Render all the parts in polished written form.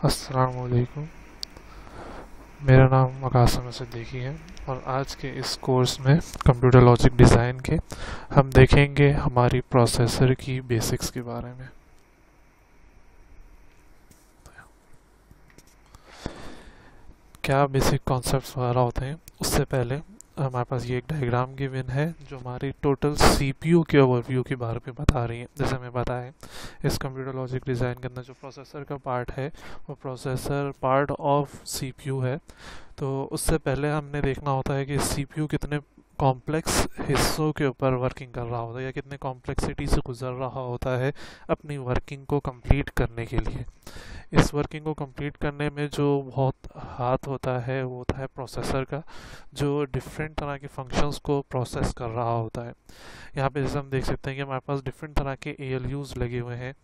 अस्सलाम वालेकुम। मेरा नाम अकासम सिद्दीकी है और आज के इस कोर्स में कंप्यूटर लॉजिक डिज़ाइन के हम देखेंगे हमारी प्रोसेसर की बेसिक्स के बारे में। क्या बेसिक कॉन्सेप्ट्स वगैरह होते हैं, उससे पहले हमारे पास ये एक डायग्राम गिवन है जो हमारी टोटल सीपीयू के ओवरव्यू के बारे में बता रही है। जैसे हमें पता है इस कंप्यूटर लॉजिक डिज़ाइन के अंदर जो प्रोसेसर का पार्ट है वो प्रोसेसर पार्ट ऑफ सीपीयू है। तो उससे पहले हमने देखना होता है कि सीपीयू कितने कॉम्प्लेक्स हिस्सों के ऊपर वर्किंग कर रहा होता है या कितने कॉम्प्लेक्सिटी से गुजर रहा होता है अपनी वर्किंग को कंप्लीट करने के लिए। इस वर्किंग को कंप्लीट करने में जो बहुत हाथ होता है वो होता है प्रोसेसर का, जो डिफरेंट तरह के फंक्शंस को प्रोसेस कर रहा होता है। यहाँ पे जैसे हम देख सकते हैं कि हमारे पास डिफरेंट तरह के एएलयूज लगे हुए हैं।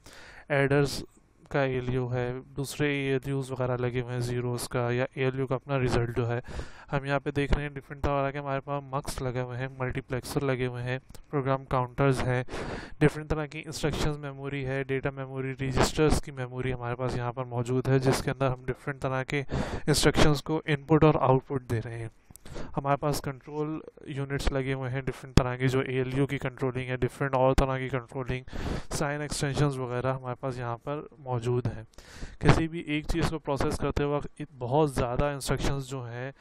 एडर्स का एएलयू है, दूसरे एएलयूज वगैरह लगे हुए हैं ज़ीरोस का, या एएलयू का अपना रिजल्ट जो है। हम यहाँ पे देख रहे हैं डिफरेंट तरह के हमारे पास मक्स लगे हुए हैं, मल्टीप्लेक्सर लगे हुए हैं, प्रोग्राम काउंटर्स हैं, डिफरेंट तरह की इंस्ट्रक्शंस मेमोरी है, डेटा मेमोरी, रजिस्टर्स की मेमोरी हमारे पास यहाँ पर मौजूद है, जिसके अंदर हम डिफरेंट तरह के इंस्ट्रक्शंस को इनपुट और आउटपुट दे रहे हैं। हमारे पास कंट्रोल यूनिट्स लगे हुए हैं डिफरेंट तरह की, जो एएलयू की कंट्रोलिंग है, डिफरेंट और तरह की कंट्रोलिंग, साइन एक्सटेंशंस वगैरह हमारे पास यहाँ पर मौजूद हैं। किसी भी एक चीज़ को प्रोसेस करते वक्त बहुत ज़्यादा इंस्ट्रक्शंस जो हैं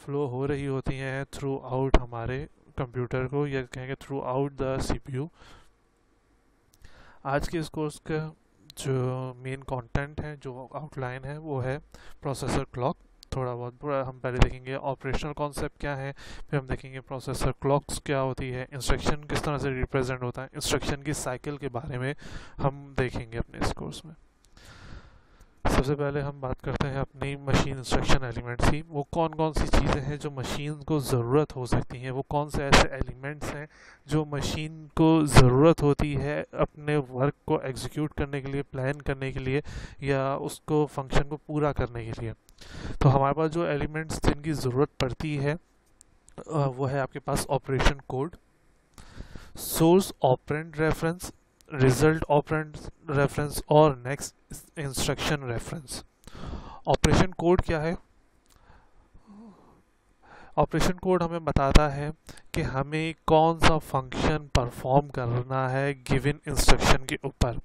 फ्लो हो रही होती हैं थ्रू आउट हमारे कंप्यूटर को, या कहेंगे थ्रू आउट द सीपीयू। आज के इस कोर्स का जो मेन कंटेंट है, जो आउटलाइन है, वो है प्रोसेसर क्लॉक। थोड़ा बहुत पूरा हम पहले देखेंगे ऑपरेशनल कॉन्सेप्ट क्या है, फिर हम देखेंगे प्रोसेसर क्लॉक्स क्या होती है, इंस्ट्रक्शन किस तरह से रिप्रेजेंट होता है, इंस्ट्रक्शन की साइकिल के बारे में हम देखेंगे अपने इस कोर्स में। सबसे पहले हम बात करते हैं अपनी मशीन इंस्ट्रक्शन एलिमेंट्स की। वो कौन कौन सी चीज़ें हैं जो मशीन को ज़रूरत हो सकती हैं, वो कौन से ऐसे एलिमेंट्स हैं जो मशीन को ज़रूरत होती है अपने वर्क को एग्जीक्यूट करने के लिए, प्लान करने के लिए, या उसको फंक्शन को पूरा करने के लिए। तो हमारे पास जो एलिमेंट्स जिनकी ज़रूरत पड़ती है वो है आपके पास operation code, source operand reference, result operand reference और next instruction reference. Operation code क्या है? ऑपरेशन कोड हमें बताता है कि हमें कौन सा फंक्शन परफॉर्म करना है गिवन इंस्ट्रक्शन के ऊपर।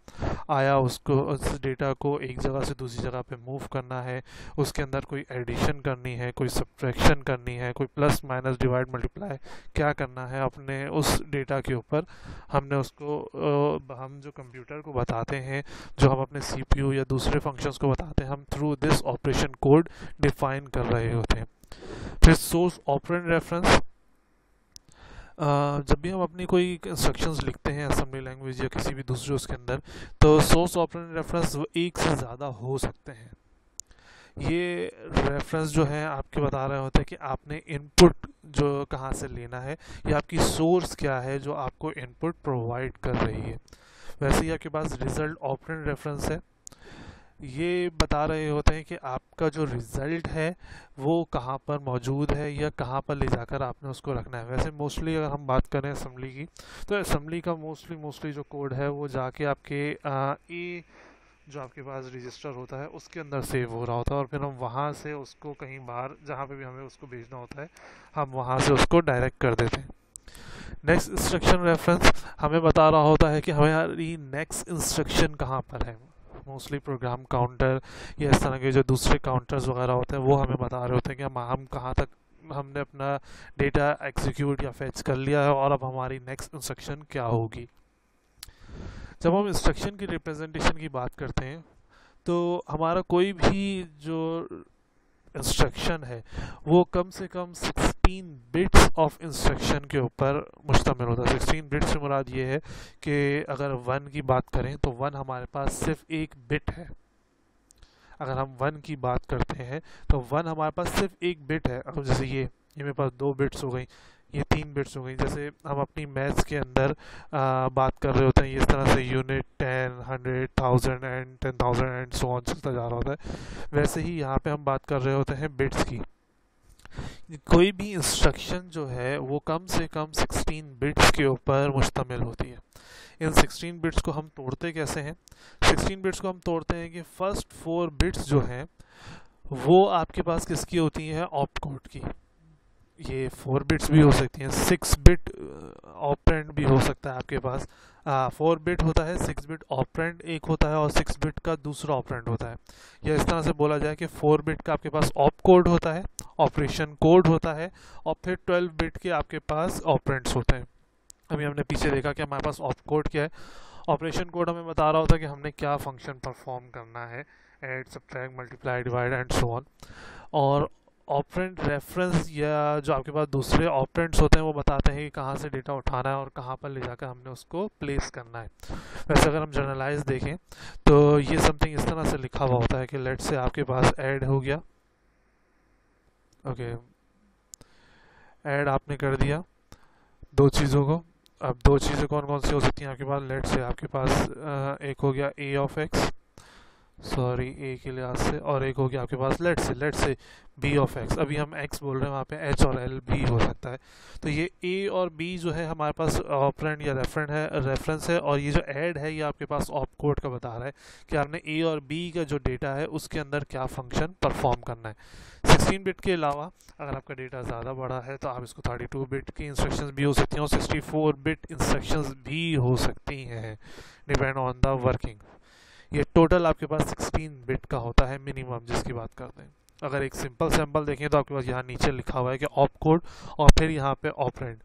आया उसको उस डेटा को एक जगह से दूसरी जगह पे मूव करना है, उसके अंदर कोई एडिशन करनी है, कोई सब्ट्रैक्शन करनी है, कोई प्लस माइनस डिवाइड मल्टीप्लाई क्या करना है अपने उस डेटा के ऊपर। हमने उसको हम जो कंप्यूटर को बताते हैं, जो हम अपने सीपीयू या दूसरे फंक्शंस को बताते हैं, हम through this operation code define कर रहे होते हैं। फिर सोर्स ऑपरेंड रेफरेंस, जब भी हम अपनी कोई इंस्ट्रक्शंस लिखते हैं असेंबली लैंग्वेज या किसी भी दूसरे उसके अंदर, तो सोर्स ऑपरेंड रेफरेंस एक से ज़्यादा हो सकते हैं। ये रेफरेंस जो है आपके बता रहे होते हैं कि आपने इनपुट जो कहाँ से लेना है, या आपकी सोर्स क्या है जो आपको इनपुट प्रोवाइड कर रही है। वैसे ही आपके पास रिजल्ट ऑपरेंड रेफरेंस है, ये बता रहे होते हैं कि आपका जो रिज़ल्ट है वो कहाँ पर मौजूद है या कहाँ पर ले जाकर आपने उसको रखना है। वैसे मोस्टली अगर हम बात करें असेंबली की, तो असेंबली का मोस्टली जो कोड है वो जाके आपके ए जो आपके पास रजिस्टर होता है उसके अंदर सेव हो रहा होता है, और फिर हम वहाँ से उसको कहीं बाहर जहाँ पे भी हमें उसको भेजना होता है हम वहाँ से उसको डायरेक्ट कर देते हैं। नेक्स्ट इंस्ट्रक्शन रेफरेंस हमें बता रहा होता है कि हमारी नेक्स्ट इंस्ट्रक्शन कहाँ पर है। मोस्टली प्रोग्राम काउंटर या इस तरह के जो दूसरे काउंटर्स वगैरह होते हैं वो हमें बता रहे होते हैं कि हम कहाँ तक हमने अपना डेटा एग्जीक्यूट या फेच कर लिया है और अब हमारी नेक्स्ट इंस्ट्रक्शन क्या होगी। जब हम इंस्ट्रक्शन की रिप्रेजेंटेशन की बात करते हैं तो हमारा कोई भी जो इंस्ट्रक्शन है वो कम से कम 16 बिट्स ऑफ इंस्ट्रक्शन के ऊपर मुश्तमिल होता है। 16 बिट्स से मुराद ये है कि अगर 1 की बात करें तो 1 हमारे पास सिर्फ एक बिट है। अगर हम 1 की बात करते हैं तो 1 हमारे पास सिर्फ एक बिट है। अब जैसे ये मेरे पास 2 बिट्स हो गई, ये 3 बिट्स हो गई। जैसे हम अपनी मैथ्स के अंदर बात कर रहे होते हैं इस तरह से unit 10, 100, 1000 and 10,000 and so on चलता जा रहा होता है, वैसे ही यहाँ पे हम बात कर रहे होते हैं बिट्स की। कोई भी इंस्ट्रक्शन जो है वो कम से कम 16 बिट्स के ऊपर मुश्तमिल होती है। इन 16 बिट्स को हम तोड़ते कैसे हैं? 16 बिट्स को हम तोड़ते हैं कि फर्स्ट 4 बिट्स जो हैं वो आपके पास किसकी होती हैं? ऑप्ट कोड की। ये 4 बिट्स भी हो सकती हैं, 6 बिट ऑपरेंड भी हो सकता है आपके पास। 4 बिट होता है, 6 बिट ऑपरेंड एक होता है और 6 बिट का दूसरा ऑपरेंड होता है। या इस तरह से बोला जाए कि 4 बिट का आपके पास ऑप कोड होता है, ऑपरेशन कोड होता है, और फिर 12 बिट के आपके पास ऑपरेंड्स होते हैं। अभी हमने पीछे देखा कि हमारे पास ऑप कोड क्या है। ऑपरेशन कोड हमें बता रहा होता है कि हमने क्या फंक्शन परफॉर्म करना है, add, subtract, multiply, divide and so on. और ऑपरेंड रेफरेंस या जो आपके पास दूसरे ऑपरेंड्स होते हैं वो बताते हैं कि कहाँ से डेटा उठाना है और कहाँ पर ले जाकर हमने उसको प्लेस करना है। वैसे अगर हम जनरलाइज देखें तो ये समथिंग इस तरह से लिखा हुआ होता है कि लेट से आपके पास ऐड हो गया, ओके, ऐड आपने कर दिया दो चीज़ों को। अब दो चीज़ें कौन कौन सी हो सकती हैं आपके पास? लेट से आपके पास एक हो गया ए ऑफ एक्स, सॉरी ए के लिहाज से, और एक हो गया आपके पास लेट से बी ऑफ एक्स। अभी हम एक्स बोल रहे हैं, वहाँ पे एच और एल भी हो सकता है। तो ये ए और बी जो है हमारे पास ऑपरेंड या रेफरेंस है, और ये जो ऐड है ये आपके पास ऑप कोड का बता रहा है कि आपने ए और बी का जो डेटा है उसके अंदर क्या फंक्शन परफॉर्म करना है। 16 बिट के अलावा अगर आपका डेटा ज़्यादा बड़ा है तो आप इसको 32 बिट की इंस्ट्रक्शंस भी हो सकती हैं और 64 बिट इंस्ट्रक्शंस भी हो सकती हैं, डिपेंड ऑन द वर्किंग। ये टोटल आपके पास 16 बिट का होता है मिनिमम जिसकी बात करते हैं। अगर एक सिंपल सैम्पल देखें तो आपके पास यहाँ नीचे लिखा हुआ है कि ऑप कोड और फिर यहाँ पे ऑपरेंड।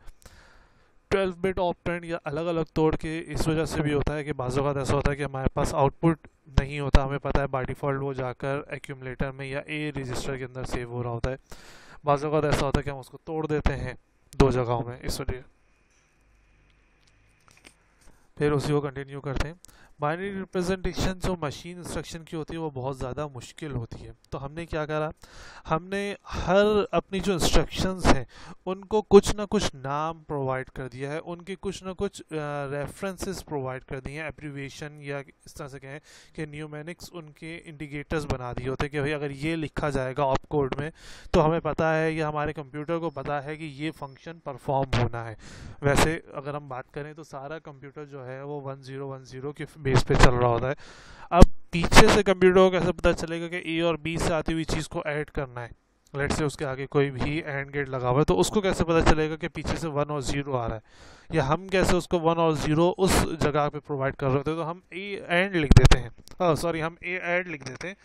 12 बिट ऑपरेंड या अलग अलग तोड़ के इस वजह से भी होता है कि बाज़ों का ऐसा होता है कि हमारे पास आउटपुट नहीं होता, हमें पता है बाय डिफ़ॉल्ट वो जाकर एक्यूमुलेटर में या ए रजिस्टर के अंदर सेव हो रहा होता है। बाज़ों का ऐसा होता है कि हम उसको तोड़ देते हैं दो जगहों में, इस वजह फिर उसी को कंटिन्यू करते हैं। बाइनरी रिप्रेजेंटेशन जो मशीन इंस्ट्रक्शन की होती है वो बहुत ज़्यादा मुश्किल होती है। तो हमने क्या करा, हमने हर अपनी जो इंस्ट्रक्शंस हैं उनको कुछ ना कुछ नाम प्रोवाइड कर दिया है, उनके कुछ ना कुछ रेफरेंसेस प्रोवाइड कर दिए हैं, एब्रीविएशन या इस तरह से कहें कि न्यूमेरिक्स उनके इंडिकेटर्स बना दिए होते हैं कि भाई अगर ये लिखा जाएगा ऑप कोड में तो हमें पता है या हमारे कंप्यूटर को पता है कि ये फंक्शन परफॉर्म होना है। वैसे अगर हम बात करें तो सारा कंप्यूटर जो है वो 1010 के बेस पे चल रहा होता है। अब पीछे से कंप्यूटर को कैसे पता चलेगा कि ए और बी से आती हुई चीज़ को ऐड करना है? लेट से उसके आगे कोई भी एंड गेट लगा हुआ है तो उसको कैसे पता चलेगा कि पीछे से 1 और 0 आ रहा है, या हम कैसे उसको 1 और 0 उस जगह पे प्रोवाइड कर रहे होते हैं? तो हम ए एंड लिख देते हैं, सॉरी हम ए ऐड लिख देते हैं।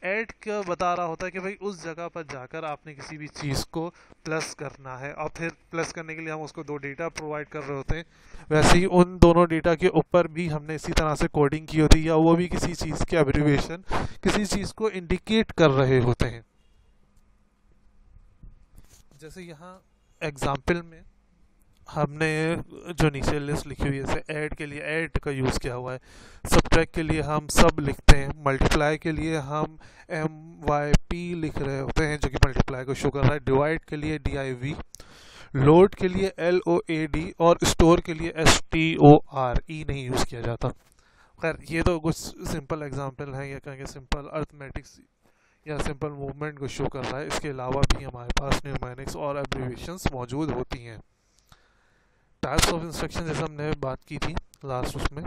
ऐड क्या बता रहा होता है कि भाई उस जगह पर जाकर आपने किसी भी चीज़ को प्लस करना है, और फिर प्लस करने के लिए हम उसको दो डेटा प्रोवाइड कर रहे होते हैं। वैसे ही उन दोनों डेटा के ऊपर भी हमने इसी तरह से कोडिंग की होती है, या वो भी किसी चीज़ के एब्रीविएशन किसी चीज़ को इंडिकेट कर रहे होते हैं। जैसे यहाँ एग्जाम्पल में हमने जो नीचे लिस्ट लिखी हुई है, जैसे ऐड के लिए ऐड का यूज़ किया हुआ है, सब्ट्रैक्ट के लिए हम सब लिखते हैं, मल्टीप्लाई के लिए हम MYP लिख रहे होते हैं जो कि मल्टीप्लाई को शो कर रहा है, डिवाइड के लिए DIV, लोड के लिए LOAD, और स्टोर के लिए STORE नहीं यूज़ किया जाता। खैर ये तो कुछ सिंपल एग्जांपल हैं, या कहेंगे सिंपल अर्थमेटिक्स या सिंपल मूवमेंट को शो कर रहा है। इसके अलावा भी हमारे पास न्यूमेरिक्स और एब्रीविएशंस मौजूद होती हैं। टाइप्स ऑफ इंस्ट्रक्शन जैसे हमने बात की थी लास्ट उसमें,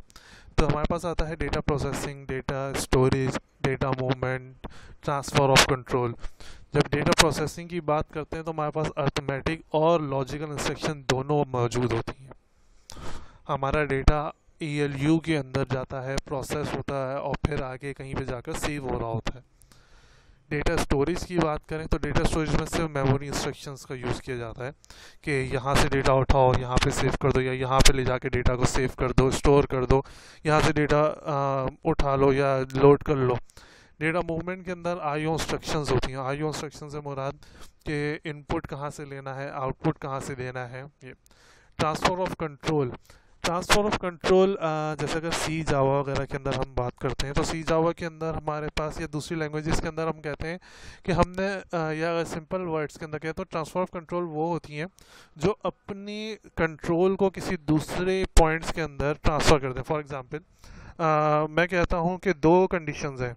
तो हमारे पास आता है data processing, data storage, data movement, transfer of control. जब डेटा प्रोसेसिंग की बात करते हैं तो हमारे पास अर्थमेटिक और लॉजिकल इंस्ट्रक्शन दोनों मौजूद होती हैं। हमारा डेटा ALU के अंदर जाता है, प्रोसेस होता है और फिर आगे कहीं पे जाकर सेव हो रहा होता है। डेटा स्टोरेज की बात करें तो डेटा स्टोरेज में सिर्फ मेमोरी इंस्ट्रक्शंस का यूज़ किया जाता है कि यहाँ से डेटा उठाओ, यहाँ पे सेव कर दो, या यहाँ पे ले जाके डेटा को सेव कर दो, स्टोर कर दो, यहाँ से डेटा उठा लो या लोड कर लो। डेटा मूवमेंट के अंदर IO इंस्ट्रक्शंस होती हैं। IO इंस्ट्रक्शन से मुराद कि इनपुट कहाँ से लेना है, आउटपुट कहाँ से देना है। ये transfer of control, transfer of control जैसे अगर सी जावा वगैरह के अंदर हम बात करते हैं तो सी जावा के अंदर हमारे पास, या दूसरी लैंग्वेजेस के अंदर हम कहते हैं कि हमने या सिंपल वर्ड्स के अंदर कहते हैं तो ट्रांसफ़र ऑफ कंट्रोल वो होती हैं जो अपनी कंट्रोल को किसी दूसरे पॉइंट्स के अंदर ट्रांसफ़र करते हैं। फॉर एग्जांपल मैं कहता हूँ कि दो कंडीशंस हैं।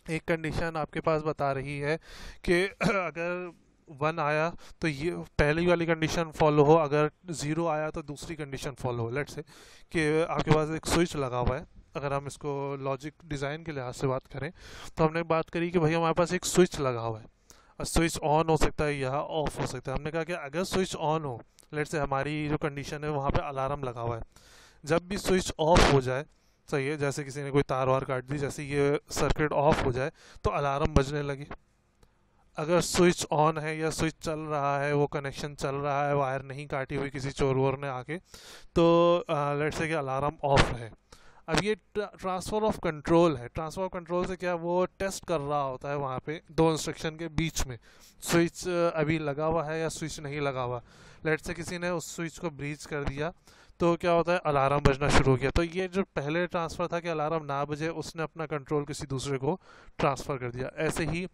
एक कंडीशन आपके पास बता रही है कि अगर 1 आया तो ये पहली वाली कंडीशन फॉलो हो, अगर 0 आया तो दूसरी कंडीशन फॉलो हो। लेट्स से कि आपके पास एक स्विच लगा हुआ है, अगर हम इसको लॉजिक डिज़ाइन के लिहाज से बात करें तो हमने बात करी कि भाई हमारे पास एक स्विच लगा हुआ है और स्विच ऑन हो सकता है या ऑफ हो सकता है। हमने कहा कि अगर स्विच ऑन हो, लेट्स से हमारी जो कंडीशन है वहाँ पे अलार्म लगा हुआ है, जब भी स्विच ऑफ हो जाए, सही है, जैसे किसी ने कोई तार वार काट दी, जैसे ये सर्किट ऑफ हो जाए तो अलार्म बजने लगे। अगर स्विच ऑन है या स्विच चल रहा है, वो कनेक्शन चल रहा है, वायर नहीं काटी हुई किसी चोर वोर ने आके, तो लेट्स से कि अलार्म ऑफ है। अब ये ट्रांसफ़र ऑफ कंट्रोल है। ट्रांसफ़र ऑफ कंट्रोल से क्या, वो टेस्ट कर रहा होता है वहाँ पे दो इंस्ट्रक्शन के बीच में, स्विच अभी लगा हुआ है या स्विच नहीं लगा हुआ। लेट्स से किसी ने उस स्विच को ब्रीच कर दिया तो क्या होता है, अलार्म बजना शुरू हो गया। तो ये जो पहले ट्रांसफ़र था कि अलार्म ना बजे, उसने अपना कंट्रोल किसी दूसरे को ट्रांसफ़र कर दिया। ऐसे ही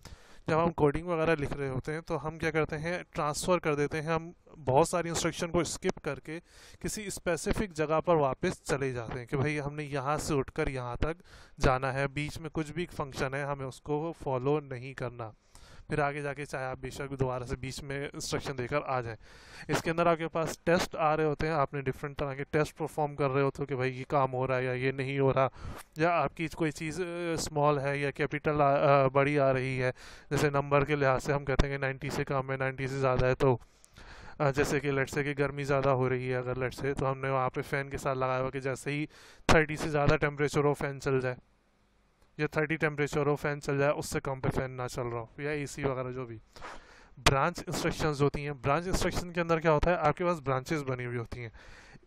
जब हम कोडिंग वगैरह लिख रहे होते हैं तो हम क्या करते हैं, ट्रांसफ़र कर देते हैं, हम बहुत सारी इंस्ट्रक्शन को स्किप करके किसी स्पेसिफिक जगह पर वापस चले जाते हैं कि भाई हमने यहाँ से उठकर यहाँ तक जाना है, बीच में कुछ भी फंक्शन है हमें उसको फॉलो नहीं करना। फिर आगे जाके चाहे आप बेशक दोबारा से बीच में इंस्ट्रक्शन देकर आ जाएं। इसके अंदर आपके पास टेस्ट आ रहे होते हैं, आपने डिफरेंट तरह के टेस्ट परफॉर्म कर रहे होते हो कि भाई ये काम हो रहा है या ये नहीं हो रहा, या आपकी कोई चीज़ स्मॉल है या कैपिटल बड़ी आ रही है। जैसे नंबर के लिहाज से हम कहते हैं कि 90 से कम है, 90 से ज़्यादा है, तो जैसे कि लेट्स से कि गर्मी ज़्यादा हो रही है अगर लेट्स से, तो हमने वहाँ पे फ़ैन के साथ लगाया हुआ कि जैसे ही 30 से ज़्यादा टेम्परेचर हो फ़ैन चल जाए, या 30 टेम्परेचर हो फ़ैन चल जाए, उससे कम पे फ़ैन ना चल रहा हो, या एसी वगैरह जो भी। ब्रांच इंस्ट्रक्शंस होती हैं, ब्रांच इंस्ट्रक्शन के अंदर क्या होता है, आपके पास ब्रांचेस बनी हुई होती हैं।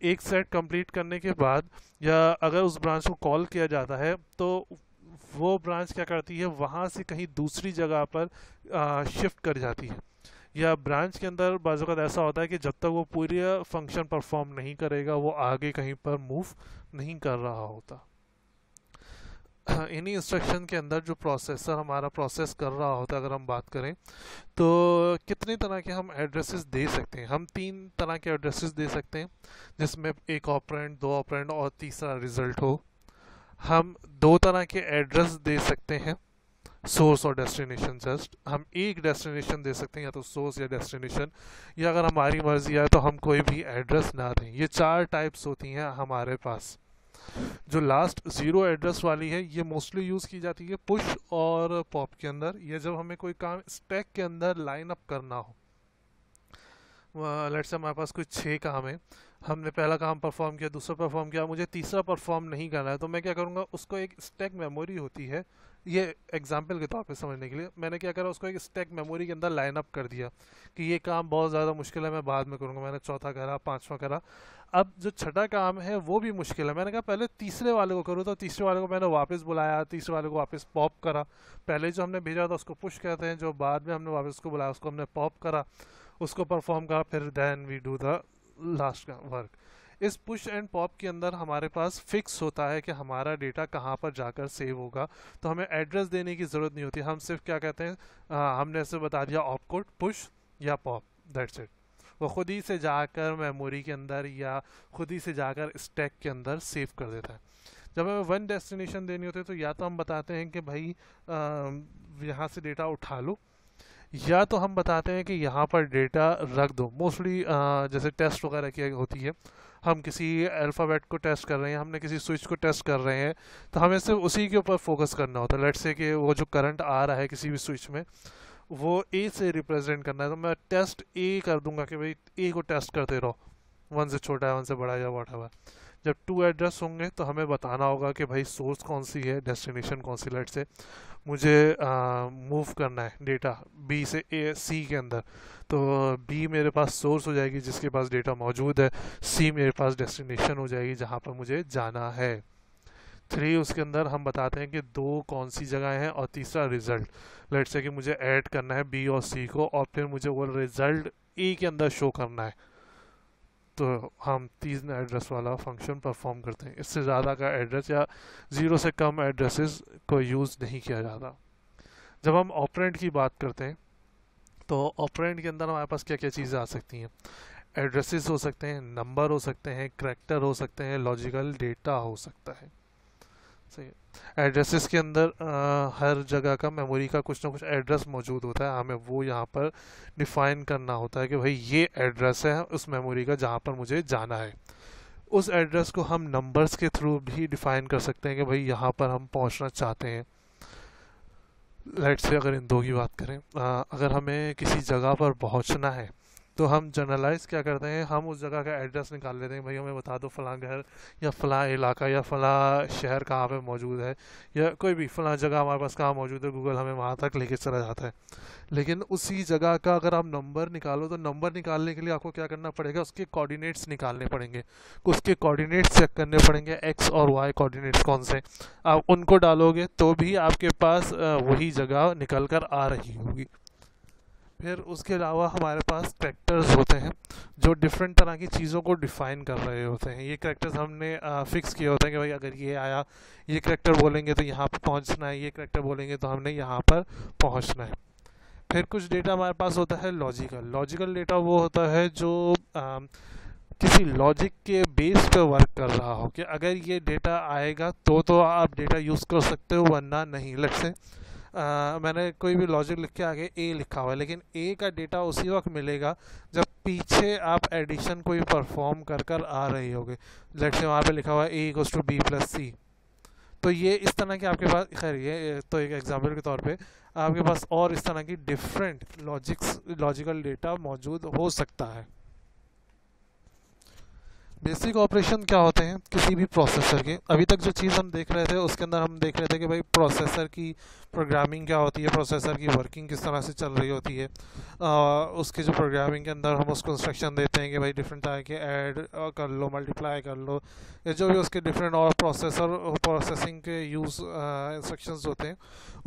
एक सेट कंप्लीट करने के बाद या अगर उस ब्रांच को कॉल किया जाता है तो वो ब्रांच क्या करती है, वहाँ से कहीं दूसरी जगह पर शिफ्ट कर जाती है। या ब्रांच के अंदर बाज़ वक़्त ऐसा होता है कि जब तक वो पूरी फंक्शन परफॉर्म नहीं करेगा, वो आगे कहीं पर मूव नहीं कर रहा होता। इन्हीं इंस्ट्रक्शन के अंदर जो प्रोसेसर हमारा प्रोसेस कर रहा होता है, अगर हम बात करें तो कितने तरह के हम एड्रेसेस दे सकते हैं। हम 3 तरह के एड्रेसेस दे सकते हैं, जिसमें एक ऑपरेंड, 2 ऑपरेंड और तीसरा रिजल्ट हो। हम 2 तरह के एड्रेस दे सकते हैं, सोर्स और डेस्टिनेशन। जस्ट हम एक डेस्टिनेशन दे सकते हैं, या तो सोर्स या डेस्टिनेशन, या अगर हमारी मर्जी है तो हम कोई भी एड्रेस ना दें। ये 4 टाइप्स होती हैं हमारे पास। जो लास्ट 0 एड्रेस वाली है, ये मोस्टली यूज़ की जाती है पुश और पॉप के अंदर। ये जब हमें कोई काम स्टैक के अंदर लाइन अप करना हो, लेट्स से हमारे पास कुछ 6 काम है, हमने पहला काम परफॉर्म किया, दूसरा परफॉर्म किया, मुझे तीसरा परफॉर्म नहीं करना है, तो मैं क्या करूँगा, उसको एक स्टैक मेमोरी होती है, ये एग्जाम्पल के तौर पे समझने के लिए मैंने क्या करा, उसको एक स्टैक मेमोरी के अंदर लाइन अप कर दिया कि ये काम बहुत ज़्यादा मुश्किल है, मैं बाद में करूँगा। मैंने चौथा करा, 5वां करा। अब जो छठा काम है वो भी मुश्किल है, मैंने कहा पहले तीसरे वाले को करूँ, तो तीसरे वाले को मैंने वापस बुलाया, तीसरे वाले को वापस पॉप करा। पहले जो हमने भेजा था उसको पुश कहते हैं, जो बाद में हमने वापस उसको बुलाया उसको हमने पॉप करा, उसको परफॉर्म करा, फिर then we do the last का वर्क। इस पुश एंड पॉप के अंदर हमारे पास फिक्स होता है कि हमारा डेटा कहाँ पर जाकर सेव होगा, तो हमें एड्रेस देने की ज़रूरत नहीं होती। हम सिर्फ क्या कहते हैं, हमने ऐसे बता दिया ऑपकोड पुश या पॉप, दैट्स इट। वो खुद ही से जाकर मेमोरी के अंदर या खुद ही से जाकर स्टैक के अंदर सेव कर देता है। जब हमें 1 डेस्टिनेशन देनी होती है तो या तो हम बताते हैं कि भाई यहाँ से डेटा उठा लो, या तो हम बताते हैं कि यहाँ पर डेटा रख दो। मोस्टली जैसे टेस्ट वगैरह की होती है, हम किसी अल्फ़ाबेट को टेस्ट कर रहे हैं, हमने किसी स्विच को टेस्ट कर रहे हैं, तो हमें सिर्फ उसी के ऊपर फोकस करना होता है। लेट्स से कि वो जो करंट आ रहा है किसी भी स्विच में, वो ए से रिप्रेजेंट करना है, तो मैं टेस्ट ए कर दूंगा कि भाई ए को टेस्ट करते रहो, 1 से छोटा है, 1 से बड़ा है, या व्हाटएवर। जब 2 एड्रेस होंगे तो हमें बताना होगा कि भाई सोर्स कौन सी है, डेस्टिनेशन कौन सी। लेट से मुझे मूव करना है डेटा बी से ए सी के अंदर, तो बी मेरे पास सोर्स हो जाएगी जिसके पास डेटा मौजूद है, सी मेरे पास डेस्टिनेशन हो जाएगी जहाँ पर मुझे जाना है। 3 उसके अंदर हम बताते हैं कि 2 कौन सी जगह हैं, और तीसरा रिजल्ट। लेट्स से कि मुझे ऐड करना है बी और सी को, और फिर मुझे वो रिजल्ट ए के अंदर शो करना है, तो हम 3 एड्रेस वाला फंक्शन परफॉर्म करते हैं। इससे ज़्यादा का एड्रेस या 0 से कम एड्रेसेस को यूज़ नहीं किया जाता। जब हम ऑपरेंड की बात करते हैं तो ऑपरेंड के अंदर हमारे पास क्या क्या चीज़ें आ सकती हैं। एड्रेसेस हो सकते हैं, नंबर हो सकते हैं, करैक्टर हो सकते हैं, लॉजिकल डेटा हो सकता है। सही है। एड्रेसेस के अंदर हर जगह का मेमोरी का कुछ ना कुछ एड्रेस मौजूद होता है, हमें वो यहाँ पर डिफाइन करना होता है कि भाई ये एड्रेस है उस मेमोरी का जहाँ पर मुझे जाना है। उस एड्रेस को हम नंबर्स के थ्रू भी डिफाइन कर सकते हैं कि भाई यहाँ पर हम पहुँचना चाहते हैं। लेट्स से अगर इन दो की बात करें, अगर हमें किसी जगह पर पहुँचना है तो हम जनरलाइज क्या करते हैं, हम उस जगह का एड्रेस निकाल लेते हैं, भाई हमें बता दो फलां घर या फलां इलाका या फलां शहर कहाँ पे मौजूद है, या कोई भी फलां जगह हमारे पास कहाँ मौजूद है, गूगल हमें वहाँ तक लेके चला जाता है। लेकिन उसी जगह का अगर आप नंबर निकालो तो नंबर निकालने के लिए आपको क्या करना पड़ेगा, उसके कोऑर्डिनेट्स निकालने पड़ेंगे, उसके कोऑर्डिनेट्स चेक करने पड़ेंगे, एक्स और वाई कोऑर्डिनेट्स कौन से, आप उनको डालोगे तो भी आपके पास वही जगह निकल कर आ रही होगी। फिर उसके अलावा हमारे पास कैरेक्टर्स होते हैं जो डिफरेंट तरह की चीज़ों को डिफ़ाइन कर रहे होते हैं। ये कैरेक्टर्स हमने फिक्स किए होते हैं कि भाई अगर ये आया, ये कैरेक्टर बोलेंगे तो यहाँ पर पहुँचना है, ये कैरेक्टर बोलेंगे तो हमने यहाँ पर पहुँचना है। फिर कुछ डेटा हमारे पास होता है लॉजिकल। लॉजिकल डेटा वो होता है जो किसी लॉजिक के बेस पे वर्क कर रहा हो, कि अगर ये डेटा आएगा तो आप डेटा यूज़ कर सकते हो, वरना नहीं। लेट्स से मैंने कोई भी लॉजिक लिख के आगे ए लिखा हुआ है, लेकिन ए का डेटा उसी वक्त मिलेगा जब पीछे आप एडिशन कोई परफॉर्म कर कर आ रही होगी। लेट्स से वहाँ पे लिखा हुआ है ए इक्वल्स टू बी प्लस सी। तो ये इस तरह के आपके पास, खैर ये तो एक एग्जाम्पल के तौर पे आपके पास और इस तरह की डिफरेंट लॉजिकल डेटा मौजूद हो सकता है। बेसिक ऑपरेशन क्या होते हैं किसी भी प्रोसेसर के? अभी तक जो चीज़ हम देख रहे थे उसके अंदर हम देख रहे थे कि भाई प्रोसेसर की प्रोग्रामिंग क्या होती है, प्रोसेसर की वर्किंग किस तरह से चल रही होती है। उसके जो प्रोग्रामिंग के अंदर हम उसको इंस्ट्रक्शन देते हैं कि भाई डिफरेंट तरह के ऐड कर लो, मल्टीप्लाई कर लो, या जो भी उसके डिफरेंट और प्रोसेसिंग के यूज़ इंस्ट्रक्शंस होते हैं,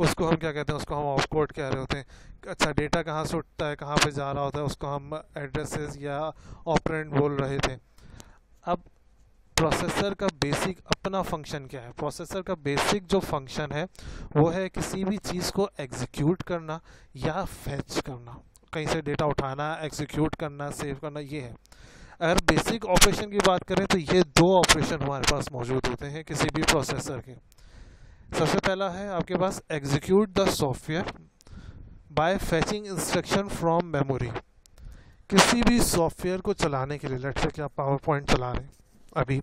उसको हम क्या कहते हैं, उसको हम ऑपकोड कह रहे होते हैं। अच्छा, डेटा कहाँ से उठता है, कहाँ पे जा रहा होता है, उसको हम एड्रेसेस या ऑपरेंड बोल रहे थे। अब प्रोसेसर का बेसिक अपना फंक्शन क्या है? प्रोसेसर का बेसिक जो फंक्शन है वो है किसी भी चीज़ को एग्जीक्यूट करना या फैच करना, कहीं से डेटा उठाना, एग्जीक्यूट करना, सेव करना, ये है। अगर बेसिक ऑपरेशन की बात करें तो ये दो ऑपरेशन हमारे पास मौजूद होते हैं किसी भी प्रोसेसर के। सबसे पहला है आपके पास execute the software by fetching instruction from memory. किसी भी सॉफ्टवेयर को चलाने के लिए, लेट्स से कि आप पावर पॉइंट चला रहे हैं अभी,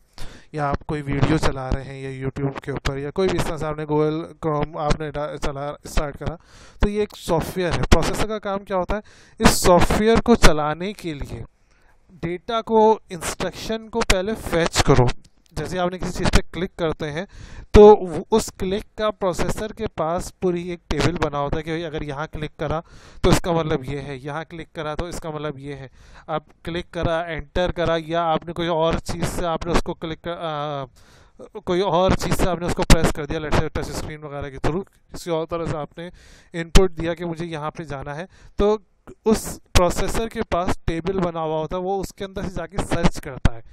या आप कोई वीडियो चला रहे हैं या यूट्यूब के ऊपर, या कोई भी इस तरह से आपने गूगल क्रोम आपने चला स्टार्ट करा, तो ये एक सॉफ्टवेयर है। प्रोसेसर का काम क्या होता है, इस सॉफ्टवेयर को चलाने के लिए डेटा को, इंस्ट्रक्शन को पहले फैच करो। जैसे आपने किसी चीज़ पे क्लिक करते हैं तो उस क्लिक का प्रोसेसर के पास पूरी एक टेबल बना होता है कि भाई अगर यहाँ क्लिक करा तो इसका मतलब ये है, यहाँ क्लिक करा तो इसका मतलब ये है। आप क्लिक करा, एंटर करा, या आपने कोई और चीज़ से आपने उसको कोई और चीज़ से आपने उसको प्रेस कर दिया, लेट्स से टच स्क्रीन वगैरह के थ्रू किसी और तरह से आपने इनपुट दिया कि मुझे यहाँ पे जाना है, तो उस प्रोसेसर के पास टेबल बना हुआ होता है, वो उसके अंदर से जाके सर्च करता है।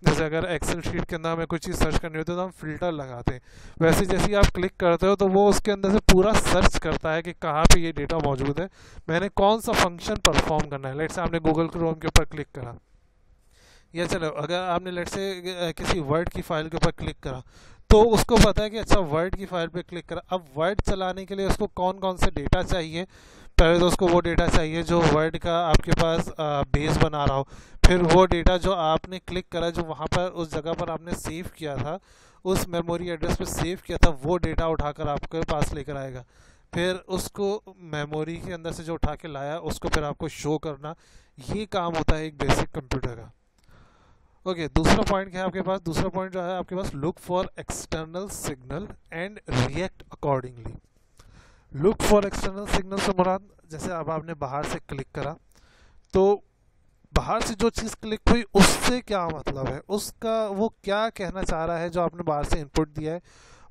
जैसे अगर एक्सेल शीट के अंदर हमें कोई चीज़ सर्च करनी होती है तो हम फिल्टर लगाते हैं, वैसे जैसे ही आप क्लिक करते हो तो वो उसके अंदर से पूरा सर्च करता है कि कहाँ पे ये डेटा मौजूद है, मैंने कौन सा फंक्शन परफॉर्म करना है। लेट्स से आपने गूगल क्रोम के ऊपर क्लिक करा, या चलो अगर आपने लेट्स से किसी वर्ड की फाइल के ऊपर क्लिक करा, तो उसको पता है कि अच्छा वर्ड की फाइल पे क्लिक करा। अब वर्ड चलाने के लिए उसको कौन कौन से डेटा चाहिए, पहले तो उसको वो डेटा चाहिए जो वर्ड का आपके पास बेस बना रहा हो, फिर वो डेटा जो आपने क्लिक करा, जो वहाँ पर उस जगह पर आपने सेव किया था, उस मेमोरी एड्रेस पे सेव किया था, वो डेटा उठाकर आपके पास लेकर आएगा। फिर उसको मेमोरी के अंदर से जो उठा के लाया उसको फिर आपको शो करना, ये काम होता है एक बेसिक कंप्यूटर का। ओके, दूसरा पॉइंट क्या है आपके पास? दूसरा पॉइंट जो है आपके पास, look for external signal and react accordingly. Look for external signal से मुराद, जैसे अब आपने बाहर से क्लिक करा तो बाहर से जो चीज़ क्लिक हुई उससे क्या मतलब है, उसका वो क्या कहना चाह रहा है, जो आपने बाहर से इनपुट दिया है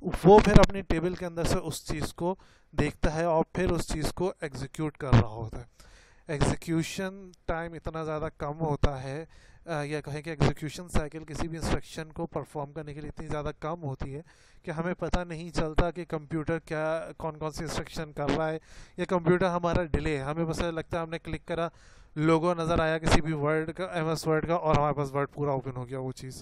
वो फिर अपनी टेबल के अंदर से उस चीज़ को देखता है और फिर उस चीज़ को एग्जीक्यूट कर रहा होता है। एग्जीक्यूशन टाइम इतना ज़्यादा कम होता है, या कहें कि एग्जीक्यूशन साइकिल किसी भी इंस्ट्रक्शन को परफॉर्म करने के लिए इतनी ज़्यादा कम होती है कि हमें पता नहीं चलता कि कंप्यूटर क्या कौन कौन सी इंस्ट्रक्शन कर रहा है, या कंप्यूटर हमारा डिले है। हमें बस लगता है हमने क्लिक करा, लोगो नज़र आया किसी भी वर्ड का, MS वर्ड का, और हमारे पास वर्ड पूरा ओपन हो गया वो चीज़।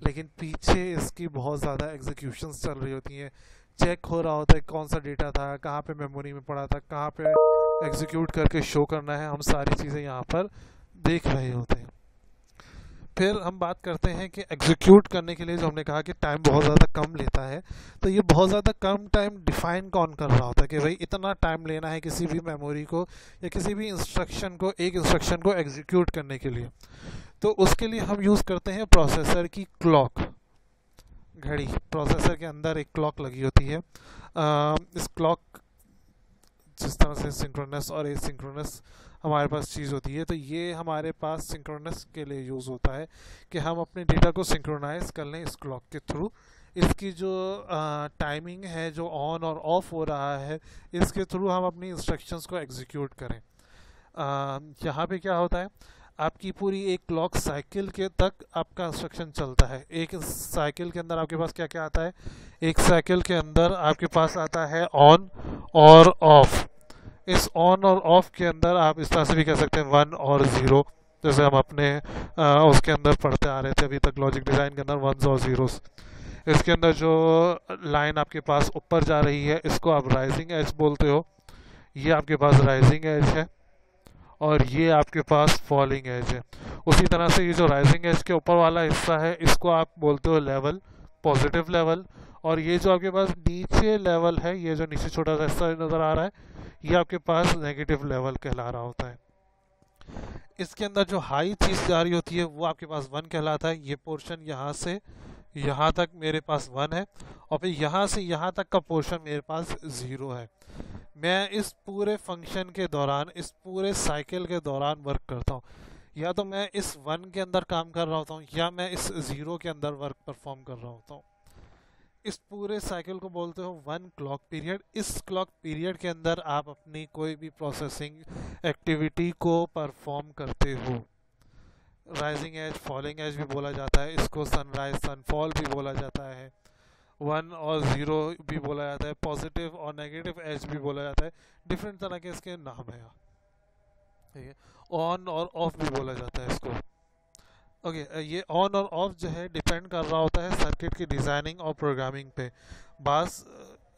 लेकिन पीछे इसकी बहुत ज़्यादा एग्जीक्यूशंस चल रही होती हैं, चेक हो रहा होता है कौन सा डेटा था, कहाँ पे मेमोरी में पड़ा था, कहाँ पे एग्जीक्यूट करके शो करना है, हम सारी चीज़ें यहाँ पर देख रहे होते हैं। फिर हम बात करते हैं कि एग्जीक्यूट करने के लिए जो हमने कहा कि टाइम बहुत ज़्यादा कम लेता है, तो ये बहुत ज़्यादा कम टाइम डिफाइन कौन कर रहा होता है कि भाई इतना टाइम लेना है किसी भी मेमोरी को या किसी भी इंस्ट्रक्शन को, एक इंस्ट्रक्शन को एग्जीक्यूट करने के लिए। तो उसके लिए हम यूज़ करते हैं प्रोसेसर की क्लॉक, घड़ी। प्रोसेसर के अंदर एक क्लॉक लगी होती है। इस क्लॉक जिस तरह से सिंक्रोनस और एसिंक्रोनस हमारे पास चीज़ होती है, तो ये हमारे पास सिंक्रोनस के लिए यूज़ होता है कि हम अपने डेटा को सिंक्रोनाइज कर लें इस क्लॉक के थ्रू। इसकी जो टाइमिंग है, जो ऑन और ऑफ हो रहा है, इसके थ्रू हम अपनी इंस्ट्रक्शंस को एग्जीक्यूट करें। यहाँ पे क्या होता है, आपकी पूरी एक क्लॉक साइकिल के तक आपका इंस्ट्रक्शन चलता है। एक साइकिल के अंदर आपके पास क्या क्या आता है, एक साइकिल के अंदर आपके पास आता है ऑन और ऑफ। इस ऑन और ऑफ के अंदर आप इस तरह से भी कह सकते हैं 1 और 0, जैसे हम अपने उसके अंदर पढ़ते आ रहे थे अभी तक, लॉजिक डिज़ाइन के अंदर 1s और 0s। इसके अंदर जो लाइन आपके पास ऊपर जा रही है, इसको आप राइजिंग एज बोलते हो, ये आपके पास राइजिंग एज है, और ये आपके पास फॉलिंग एज है। उसी तरह से ये जो राइजिंग एज के ऊपर वाला हिस्सा है, इसको आप बोलते हो लेवल, पॉजिटिव लेवल। और ये जो आपके पास नीचे लेवल है, ये जो नीचे छोटा सा हिस्सा नज़र आ रहा है, ये आपके पास नेगेटिव लेवल कहला रहा होता है। इसके अंदर जो हाई चीज़ जा रही होती है वो आपके पास 1 कहलाता है। ये पोर्शन यहाँ से यहाँ तक मेरे पास 1 है, और फिर यहाँ से यहाँ तक का पोर्शन मेरे पास 0 है। मैं इस पूरे फंक्शन के दौरान, इस पूरे साइकिल के दौरान वर्क करता हूँ। या तो मैं इस 1 के अंदर काम कर रहा होता हूँ, या मैं इस 0 के अंदर वर्क परफॉर्म कर रहा होता हूँ। इस पूरे साइकिल को बोलते हो 1 क्लॉक पीरियड। इस क्लॉक पीरियड के अंदर आप अपनी कोई भी प्रोसेसिंग एक्टिविटी को परफॉर्म करते हो। राइजिंग एज, फॉलिंग एज भी बोला जाता है इसको, सनराइज सनफॉल भी बोला जाता है, 1 और 0 भी बोला जाता है, पॉजिटिव और नेगेटिव एज भी बोला जाता है। डिफरेंट तरह के इसके नाम है। ठीक है, ऑन और ऑफ भी बोला जाता है इसको। ओके, ये ऑन और ऑफ जो है डिपेंड कर रहा होता है सर्किट की डिज़ाइनिंग और प्रोग्रामिंग पे। बास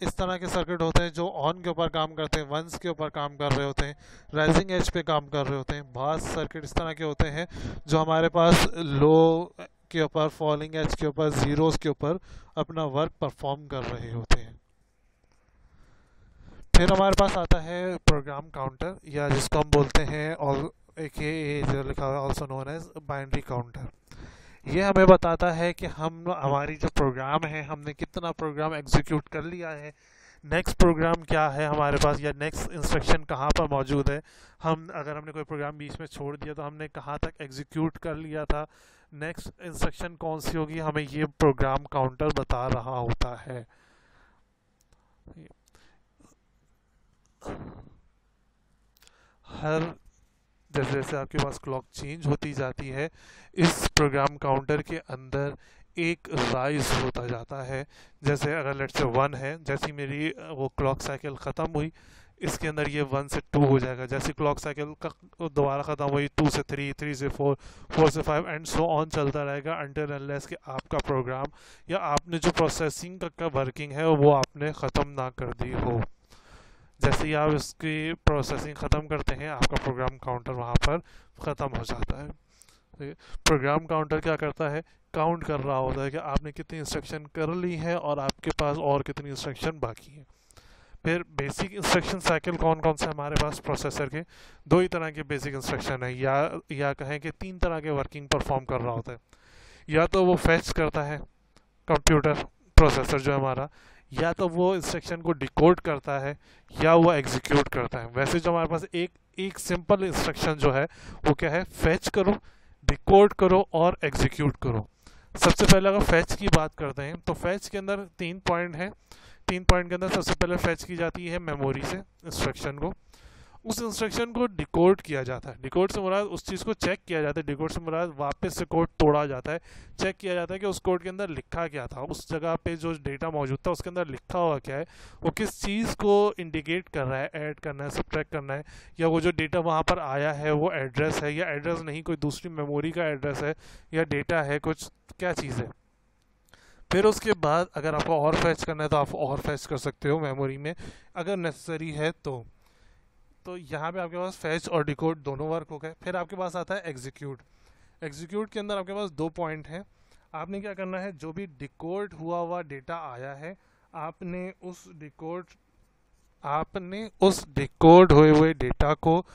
इस तरह के सर्किट होते हैं जो ऑन के ऊपर काम करते हैं, वंस के ऊपर काम कर रहे होते हैं, राइजिंग एज पे काम कर रहे होते हैं। बास सर्किट इस तरह के होते हैं जो हमारे पास लो के ऊपर, फॉलिंग एज के ऊपर, जीरोस के ऊपर अपना वर्क परफॉर्म कर रहे होते हैं। फिर हमारे पास आता है प्रोग्राम काउंटर, या जिसको हम बोलते हैं और एक ये जो लिखा हुआ है also known as binary counter. ये हमें बताता है कि हम, हमारी जो प्रोग्राम है, हमने कितना प्रोग्राम एग्जीक्यूट कर लिया है, नेक्स्ट प्रोग्राम क्या है हमारे पास, या नेक्स्ट इंस्ट्रक्शन कहाँ पर मौजूद है। हम अगर हमने कोई प्रोग्राम बीच में छोड़ दिया तो हमने कहाँ तक एग्जीक्यूट कर लिया था, नेक्स्ट इंस्ट्रक्शन कौन सी होगी, हमें ये प्रोग्राम काउंटर बता रहा होता है। हर जैसे जैसे आपके पास क्लॉक चेंज होती जाती है, इस प्रोग्राम काउंटर के अंदर एक राइज होता जाता है। जैसे अगर लेट्स से 1 है, जैसी मेरी वो क्लॉक साइकिल ख़त्म हुई, इसके अंदर ये 1 से 2 हो जाएगा। जैसे क्लॉक साइकिल का दोबारा ख़त्म हुई, 2 से 3, 3 से 4, 4 से 5 एंड सो ऑन चलता रहेगा अनटिल अनलेस कि आपका प्रोग्राम या आपने जो प्रोसेसिंग का वर्किंग है वो आपने ख़त्म ना कर दी हो। जैसे ही आप इसकी प्रोसेसिंग ख़त्म करते हैं, आपका प्रोग्राम काउंटर वहाँ पर ख़त्म हो जाता है। प्रोग्राम काउंटर क्या करता है, काउंट कर रहा होता है कि आपने कितनी इंस्ट्रक्शन कर ली है और आपके पास और कितनी इंस्ट्रक्शन बाकी है। फिर बेसिक इंस्ट्रक्शन साइकिल कौन कौन से हमारे पास प्रोसेसर के, 2 ही तरह के बेसिक इंस्ट्रक्शन है, या कहें कि 3 तरह के वर्किंग परफॉर्म कर रहा होता है। या तो वो फेच करता है कंप्यूटर प्रोसेसर जो हमारा, या तो वो इंस्ट्रक्शन को डिकोड करता है, या वो एग्जीक्यूट करता है। वैसे जो हमारे पास एक सिंपल इंस्ट्रक्शन जो है वो क्या है, फेच करो, डिकोड करो और एग्जीक्यूट करो। सबसे पहले अगर फैच की बात करते हैं तो फैच के अंदर 3 पॉइंट हैं। 3 पॉइंट के अंदर सबसे पहले फैच की जाती है मेमोरी से इंस्ट्रक्शन को, उस इंस्ट्रक्शन को डिकोड किया जाता है। डिकोड से मुराद उस चीज़ को चेक किया जाता है, डिकोड से मुराद वापस से कोड तोड़ा जाता है, चेक किया जाता है कि उस कोड के अंदर लिखा क्या था, उस जगह पे जो डेटा मौजूद था उसके अंदर लिखा हुआ क्या है, वो किस चीज़ को इंडिकेट कर रहा है, ऐड करना है, सब्ट्रैक्ट करना है, या वो जो डेटा वहाँ पर आया है वो एड्रेस है या एड्रेस नहीं कोई दूसरी मेमोरी का एड्रेस है या डेटा है कुछ, क्या चीज़ है। फिर उसके बाद अगर आपको और फैच करना है तो आप और फैच कर सकते हो मेमोरी में अगर नेसेसरी है तो यहाँ पे आपके पास फैच और डिकोड दोनों वर्क हो गए। फिर आपके पास आता है एग्जीक्यूट। एग्जीक्यूट के अंदर आपके पास दो पॉइंट हैं। आपने क्या करना है, जो भी डिकोड हुआ डेटा आया है आपने उस डिकोड हुए डेटा को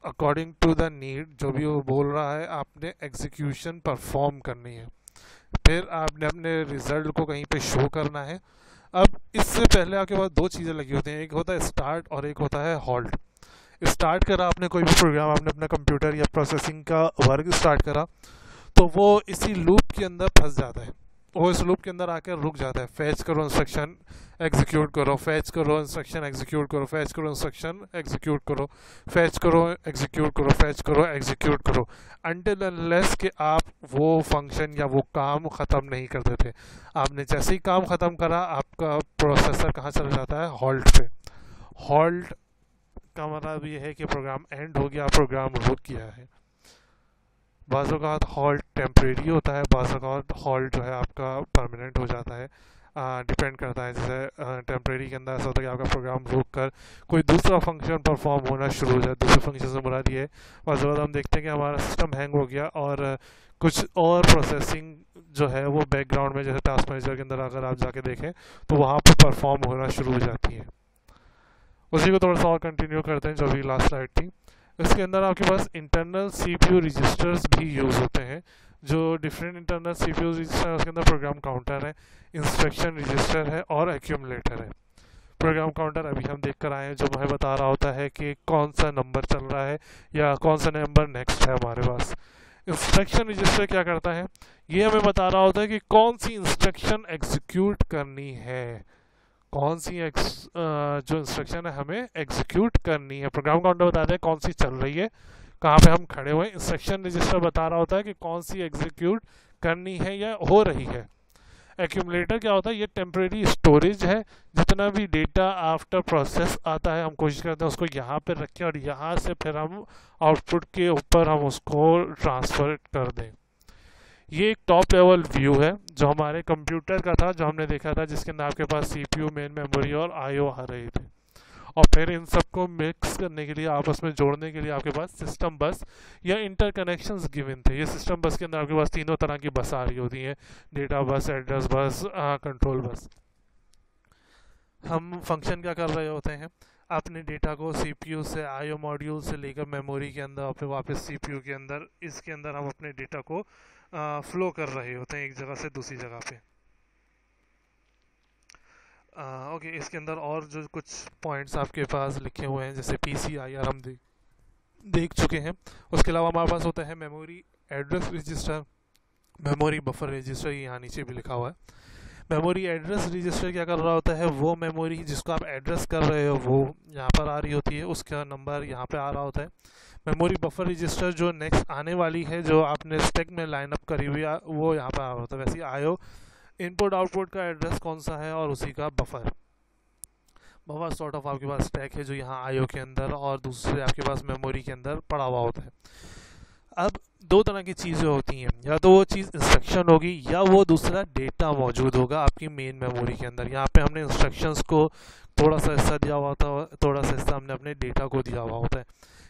अकॉर्डिंग टू द नीड, जो भी वो बोल रहा है, आपने एग्जीक्यूशन परफॉर्म करनी है। फिर आपने अपने रिजल्ट को कहीं पे शो करना है। अब इससे पहले आपके पास दो चीज़ें लगी होती हैं, एक होता है स्टार्ट और एक होता है हॉल्ट। स्टार्ट करा आपने कोई भी प्रोग्राम, आपने अपना कंप्यूटर या प्रोसेसिंग का वर्क स्टार्ट करा तो वो इसी लूप के अंदर फंस जाता है, वो इस लूप के अंदर आकर रुक जाता है। फैच करो इंस्ट्रक्शन एग्जीक्यूट करो, फैच करो इंस्ट्रक्शन एग्जीक्यूट करो, फैच करो इंस्ट्रक्शन एग्जीक्यूट करो, फैच करो एग्जीक्यूट करो, फैच करो एग्जीक्यूट करो, अनटिल अनलेस कि आप वो फंक्शन या वो काम ख़त्म नहीं कर देते। आपने जैसे ही काम ख़त्म करा आपका प्रोसेसर कहाँ चला जाता है, हॉल्ट पे। हॉल्ट का मतलब ये है कि प्रोग्राम एंड हो गया, प्रोग्राम रुक गया है। बाज़ औक़ात हॉल्ट टेम्परेरी होता है, बाज़ औक़ात हॉल्ट जो है आपका परमानेंट हो जाता है, डिपेंड करता है। जैसे टेम्परेरी के अंदर ऐसा होता है कि आपका प्रोग्राम रुक कर कोई दूसरा फंक्शन परफॉर्म होना शुरू हो जाए। दूसरे फंक्शन से मुराद ये है, बाज़ औक़ात हम देखते हैं कि हमारा सिस्टम हैंग हो गया और कुछ और प्रोसेसिंग जो है वो बैकग्राउंड में, जैसे टास्क मैनेजर के अंदर अगर आप जाके देखें तो वहाँ पर परफॉर्म होना शुरू हो जाती है। उसी को थोड़ा सा और कंटिन्यू करते हैं, जो भी लास्ट स्लाइड थी। इसके अंदर आपके पास इंटरनल सीपीयू रजिस्टर्स भी यूज़ होते हैं। जो डिफरेंट इंटरनल सीपीयू रजिस्टर है उसके अंदर प्रोग्राम काउंटर है, इंस्ट्रक्शन रजिस्टर है और एक्यूमुलेटर है। प्रोग्राम काउंटर अभी हम देख कर आए हैं, जो हमें बता रहा होता है कि कौन सा नंबर चल रहा है या कौन सा नंबर नेक्स्ट है हमारे पास। इंस्ट्रक्शन रजिस्टर क्या करता है, ये हमें बता रहा होता है कि कौन सी इंस्ट्रक्शन एग्जीक्यूट करनी है, कौन सी जो इंस्ट्रक्शन है हमें एग्जीक्यूट करनी है। प्रोग्राम काउंटर बताता है कौन सी चल रही है, कहाँ पे हम खड़े हुए। इंस्ट्रक्शन रजिस्टर बता रहा होता है कि कौन सी एग्जीक्यूट करनी है या हो रही है। एक्यूमुलेटर क्या होता है, ये टेम्परेरी स्टोरेज है। जितना भी डेटा आफ्टर प्रोसेस आता है हम कोशिश करते हैं उसको यहाँ पे रखें और यहाँ से फिर हम आउटपुट के ऊपर हम उसको ट्रांसफर कर दें। ये एक टॉप लेवल व्यू है जो हमारे कंप्यूटर का था, जो हमने देखा था, जिसके अंदर आपके पास सीपीयू, मेन मेमोरी और आईओ आ रही थी। और फिर इन सबको मिक्स करने के लिए, आपस में जोड़ने के लिए आपके पास सिस्टम बस या इंटरकनेक्शंस गिवन थे। ये सिस्टम बस के अंदर आपके पास तीनों तरह की बस आ रही होती हैं, data bus, address bus, control bus. हम फंक्शन क्या कर रहे होते हैं, अपने डेटा को सीपीयू से, आईओ मॉड्यूल से लेकर मेमोरी के अंदर और फिर वापस सीपीयू के अंदर, इसके अंदर हम अपने डेटा को फ्लो कर रहे होते हैं एक जगह से दूसरी जगह पे। ओके, इसके अंदर और जो कुछ पॉइंट्स आपके पास लिखे हुए हैं, जैसे PCIR हम देख चुके हैं। उसके अलावा हमारे पास होता है memory address register, memory buffer register, ये यहाँ नीचे भी लिखा हुआ है। मेमोरी एड्रेस रजिस्टर क्या कर रहा होता है, वो मेमोरी जिसको आप एड्रेस कर रहे हो वो यहाँ पर आ रही होती है, उसका नंबर यहाँ पे आ रहा होता है। मेमोरी बफर रजिस्टर जो नेक्स्ट आने वाली है, जो आपने स्टैक में लाइनअप करी हुई है, वो यहाँ पर आ रहा होता है। वैसे ही आईओ इनपुट आउटपुट का एड्रेस कौन सा है और उसी का बफर सॉर्ट ऑफ आपके पास स्टैक है जो यहाँ आईओ के अंदर और दूसरे आपके पास मेमोरी के अंदर पड़ा हुआ होता है। अब दो तरह की चीज़ें होती हैं, या तो वो चीज़ इंस्ट्रक्शन होगी या वो दूसरा डेटा मौजूद होगा आपकी मेन मेमोरी के अंदर। यहाँ पे हमने इंस्ट्रक्शंस को थोड़ा सा हिस्सा दिया हुआ होता है, थोड़ा सा हिस्सा हमने अपने डेटा को दिया हुआ होता है।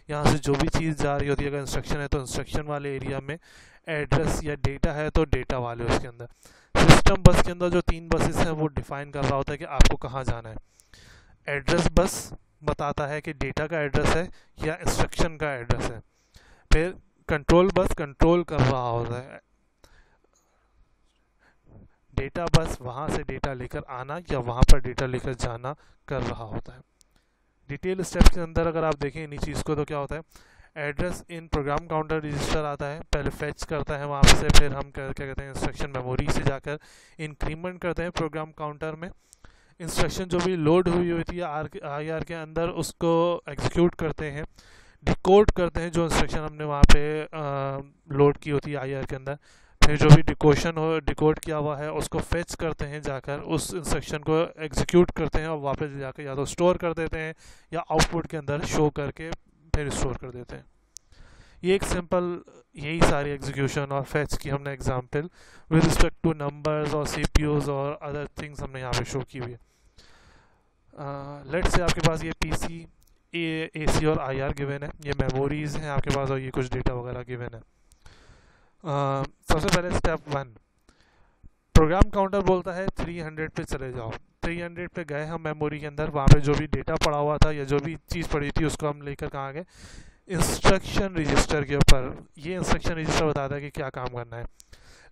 यहाँ से जो भी चीज़ जा रही होती है, अगर इंस्ट्रक्शन है तो इंस्ट्रक्शन वाले एरिया में, एड्रेस या डेटा है तो डेटा वाले उसके अंदर। सिस्टम बस के अंदर जो 3 बसेस हैं वो डिफाइन कर रहा होता है कि आपको कहाँ जाना है। एड्रेस बस बताता है कि डेटा का एड्रेस है या इंस्ट्रक्शन का एड्रेस है। फिर कंट्रोल बस कंट्रोल कर रहा होता है, डेटा बस वहाँ से डेटा लेकर आना या वहाँ पर डेटा लेकर जाना कर रहा होता है। डिटेल स्टेप्स के अंदर अगर आप देखें इन्हीं चीज़ को, तो क्या होता है, address in program counter register आता है, पहले फेच करता है वहाँ से, फिर हम क्या कहते हैं इंस्ट्रक्शन मेमोरी से जाकर इंक्रीमेंट करते हैं प्रोग्राम काउंटर में। इंस्ट्रक्शन जो भी लोड हुई होती है IR के अंदर उसको एग्जीक्यूट करते हैं, डिकोड करते हैं जो इंस्ट्रक्शन हमने वहाँ पे लोड की होती है IR के अंदर। फिर जो भी डिकोड किया हुआ है उसको फेच करते हैं, जाकर उस इंस्ट्रक्शन को एग्जीक्यूट करते हैं और वापस जाकर या तो स्टोर कर देते हैं या आउटपुट के अंदर शो करके फिर स्टोर कर देते हैं। ये एक सिंपल यही सारी एग्जीक्यूशन और फेच की हमने example with respect two numbers और सीपीयूज और अदर थिंग्स हमने यहाँ पे शो की हुई है। लेट्स से आपके पास ये पीसी एसी और आईआर गिवन है, ये मेमोरीज हैं आपके पास और ये कुछ डेटा वगैरह गिवन है। सबसे पहले स्टेप 1, प्रोग्राम काउंटर बोलता है 300 पे चले जाओ। 300 पे गए हम मेमोरी के अंदर, वहाँ पे जो भी डेटा पड़ा हुआ था या जो भी चीज़ पड़ी थी उसको हम लेकर कहाँ गए, इंस्ट्रक्शन रजिस्टर के ऊपर। ये इंस्ट्रक्शन रजिस्टर बताता है कि क्या काम करना है।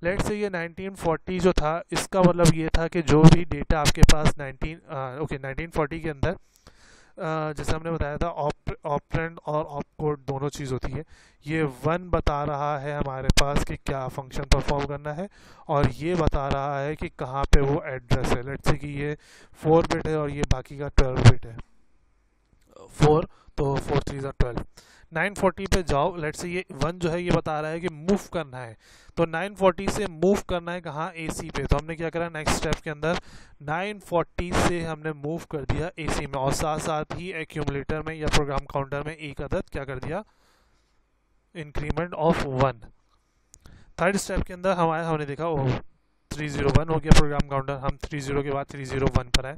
लेट्स से ये 1940 जो था, इसका मतलब ये था कि जो भी डेटा आपके पास 1940 के अंदर जैसे हमने बताया था ऑपरेंड और ऑपकोड दोनों चीज़ होती है। ये 1 बता रहा है हमारे पास कि क्या फंक्शन परफॉर्म करना है और ये बता रहा है कि कहाँ पे वो एड्रेस है। लेट्स से कि ये 4 बिट है और ये बाकी का 12 बिट है। 4 तो 4 3 12। 940 पे जाओ। लेट्स से ये 1 जो है ये बता रहा है कि मूव करना है, तो 940 से मूव करना है कहाँ, एसी पे। तो हमने क्या करा, नेक्स्ट स्टेप के अंदर 940 से हमने मूव कर दिया एसी में और साथ साथ ही एक्यूमुलेटर में या प्रोग्राम काउंटर में एक अदद क्या कर दिया, इंक्रीमेंट ऑफ 1। थर्ड स्टेप के अंदर हमने देखा ओह 301 हो गया प्रोग्राम काउंटर, हम 30 के बाद 301 पर आए।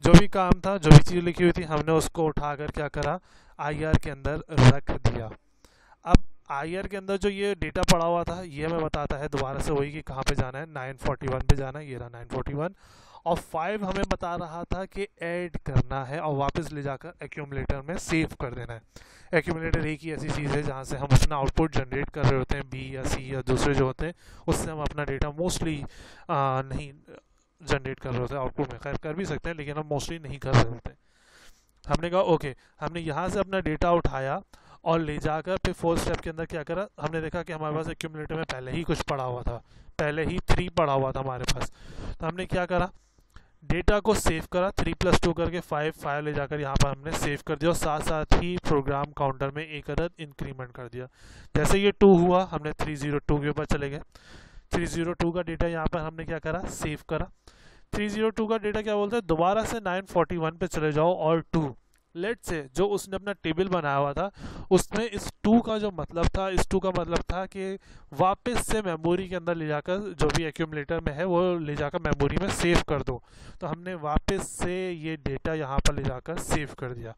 जो भी काम था, जो भी चीज़ लिखी हुई थी, हमने उसको उठाकर क्या करा, आईआर के अंदर रख दिया। अब आईआर के अंदर जो ये डेटा पड़ा हुआ था ये हमें बताता है दोबारा से वही कि कहाँ पे जाना है, 941 पे जाना है। ये रहा 941 और 5 हमें बता रहा था कि ऐड करना है और वापस ले जाकर एक्यूमुलेटर में सेव कर देना है। एक्यूमुलेटर एक ही ऐसी चीज़ है जहाँ से हम अपना आउटपुट जनरेट कर रहे होते हैं, बी या सी या दूसरे जो होते हैं, उससे हम अपना डेटा मोस्टली नहीं जनरेट कर रहे होते हैं आउटपुट में। खैर कर भी सकते हैं लेकिन हम मोस्टली नहीं कर रहे होते। हमने कहा ओके, हमने यहाँ से अपना डेटा उठाया और ले जाकर फिर 4th स्टेप के अंदर क्या करा, हमने देखा कि हमारे पास एक्यूमुलेटर में पहले ही कुछ पड़ा हुआ था, पहले ही 3 पड़ा हुआ था हमारे पास। तो हमने क्या करा, डेटा को सेव करा, 3 + 2 करके 5 ले जाकर यहाँ पर हमने सेव कर दिया और साथ साथ ही प्रोग्राम काउंटर में एक अदद इंक्रीमेंट कर दिया। जैसे ये 2 हुआ हमने 302 के ऊपर चले गए। 302 का डेटा यहाँ पर हमने क्या करा, सेव करा। 302 का डेटा क्या बोलते हैं, दोबारा से 941 पे चले जाओ और 2। लेट से जो उसने अपना टेबल बनाया हुआ था उसमें इस 2 का जो मतलब था, इस 2 का मतलब था कि वापस से मेमोरी के अंदर ले जाकर जो भी एक्यूमुलेटर में है वो ले जाकर मेमोरी में सेव कर दो। तो हमने वापस से ये डेटा यहाँ पर ले जाकर सेव कर दिया।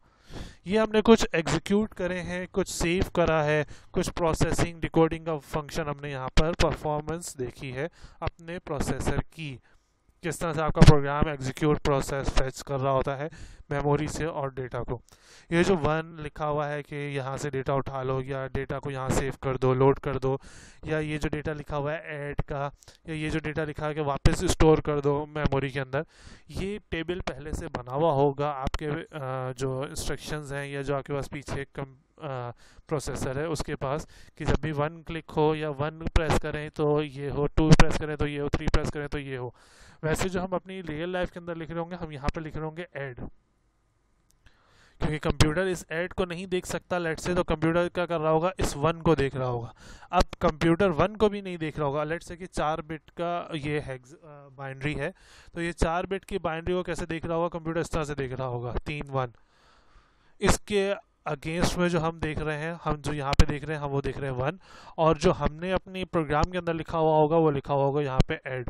ये हमने कुछ एग्जीक्यूट करे हैं, कुछ सेव करा है, कुछ प्रोसेसिंग डिकोडिंग का फंक्शन हमने यहाँ पर परफॉर्मेंस देखी है अपने प्रोसेसर की, किस तरह से आपका प्रोग्राम एग्जीक्यूट प्रोसेस फेच कर रहा होता है मेमोरी से और डेटा को। ये जो 1 लिखा हुआ है कि यहाँ से डेटा उठा लो या डेटा को यहाँ सेव कर दो, लोड कर दो, या ये जो डेटा लिखा हुआ है ऐड का, या ये जो डेटा लिखा है कि वापस स्टोर कर दो मेमोरी के अंदर, ये टेबल पहले से बना हुआ होगा आपके जो इंस्ट्रक्शंस हैं या जो आपके पास पीछे प्रोसेसर है उसके पास, कि जब भी 1 क्लिक हो या 1 प्रेस करें तो ये हो, 2 प्रेस करें तो ये हो, 3 प्रेस करें तो ये हो। वैसे जो हम अपनी रियल लाइफ के अंदर लिख रहे होंगे, हम यहाँ पे लिख रहे होंगे ऐड, क्योंकि कंप्यूटर इस ऐड को नहीं देख सकता लेट से, तो कंप्यूटर क्या कर रहा होगा, इस 1 को देख रहा होगा। अब कंप्यूटर 1 को भी नहीं देख रहा होगा, लेट से कि 4 बिट का ये हेक्स बाइनरी है, तो ये 4 बिट की बाइनरी को कैसे देख रहा होगा कंप्यूटर, इस तरह से देख रहा होगा 3 1। इसके अगेंस्ट में जो हम देख रहे हैं, हम जो यहाँ पे देख रहे हैं, हम वो देख रहे हैं 1, और जो हमने अपनी प्रोग्राम के अंदर लिखा हुआ होगा वो लिखा हुआ होगा यहाँ पे ऐड।